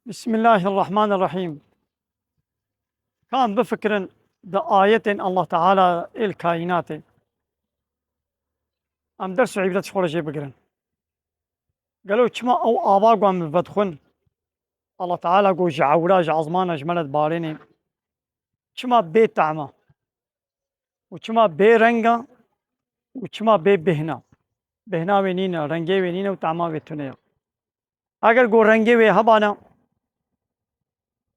بسم الله الرحمن الرحيم. كان بفكر ده آية الله تعالى الكائنات أم درس عبرة خورجي بقرن قالوا كما أو آباء من بدخن الله تعالى قو جعوراج عظمان جملت باريني كما بيت تعمى وكما بي رنگا وكما بي بهنا وينينا رنگي وينينا وتعمى ويتونيا اگر قو رنگي وي هبانا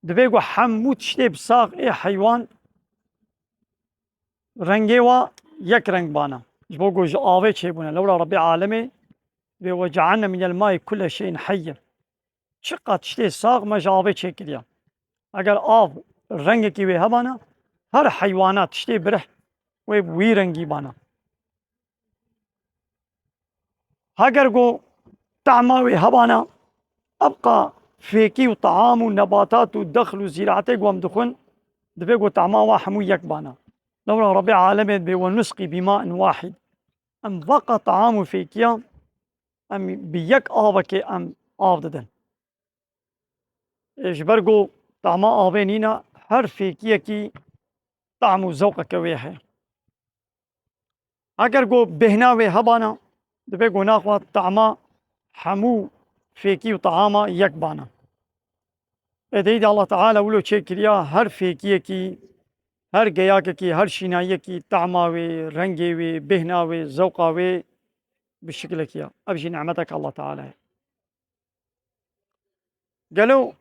دبي قو حموت شتي بساق اي حيوان رنگي وا يك رنگ بانا جبو قو آوي چيبونا لولا ربي عالمي وجعلنا من الماء كل شيء حي شقت شتي ساق مجاوي چكريا اگر آب رنگ کی وي هبانا هر حيوانات شتي برح وي رنگي بانا اگر قو طعما وي هبانا ابقى فيكي وطعام ونباتات ودخل وزراعتي قوام دخن دبي قو طعما وحمو يك بانا لولا ربي عالمي بي ونسقي بماء واحد ام بقى طعام فيكيا ام بيك آبكي ام آب ددن اجبرقو طعما آبينينا هر فيكيكي طعم وذوق كويحة اگر قو بهناوي هبانا دبي قو ناخوا طعما حمو فيكي وطعاما يك بانا اديد الله تعالى ولو چكريا هر فيكيكي هر قياككي هر شينايكي طعماوي رنگيوي بهناوي ذوقاوي بالشكل كيا ابجي نعمتك الله تعالى قالوا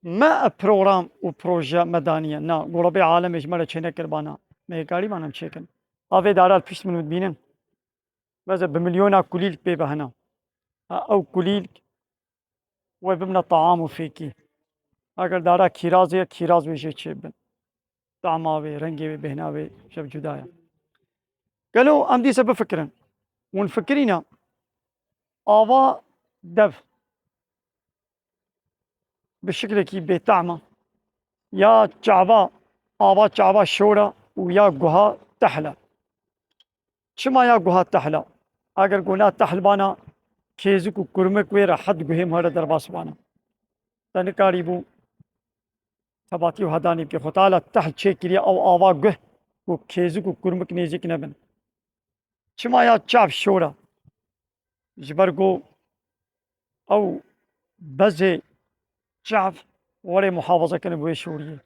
ما بروجرام وبروجا مدانية نا قربي عالم اجمالا چنه كربانا ميقاري بانا چكن آوه دارال پیش منود بینن مثلا بمليونا كليل بي بهنا او كليل وبمنا طعام فيكي اگر دارا كيراز ويجي چبن طعماوي رنگي بهناوي شب جدايا قالوا ام دي سبب فكرن ونفكرينا آوا دف بالشكل كي بطعمة يا چعبا آوا چعبا شورا ويا قها تحلى شما يا قها تحلى اگر قنا تحلبانا كيزك وكرمك ويرا حد قهم هذا درباس بانا تنكاري بو ثباتي وهداني بكي خطالة تحت شكريا او آوا قه وكيزك وكرمك نيزك نبن شما يا چعب شورا جبرقو او بزي شعب وري محافظة كان بوي شورية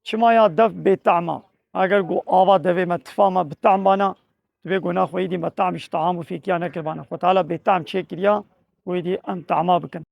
شما يا دف بطعمة اگر قو آوا دفي ما تفاما بطعم بانا تبي قو ناخو ايدي ما طعمش طعام وفيك يا نكر بانا خطالة بطعم شكريا ويدي ان طعما بكن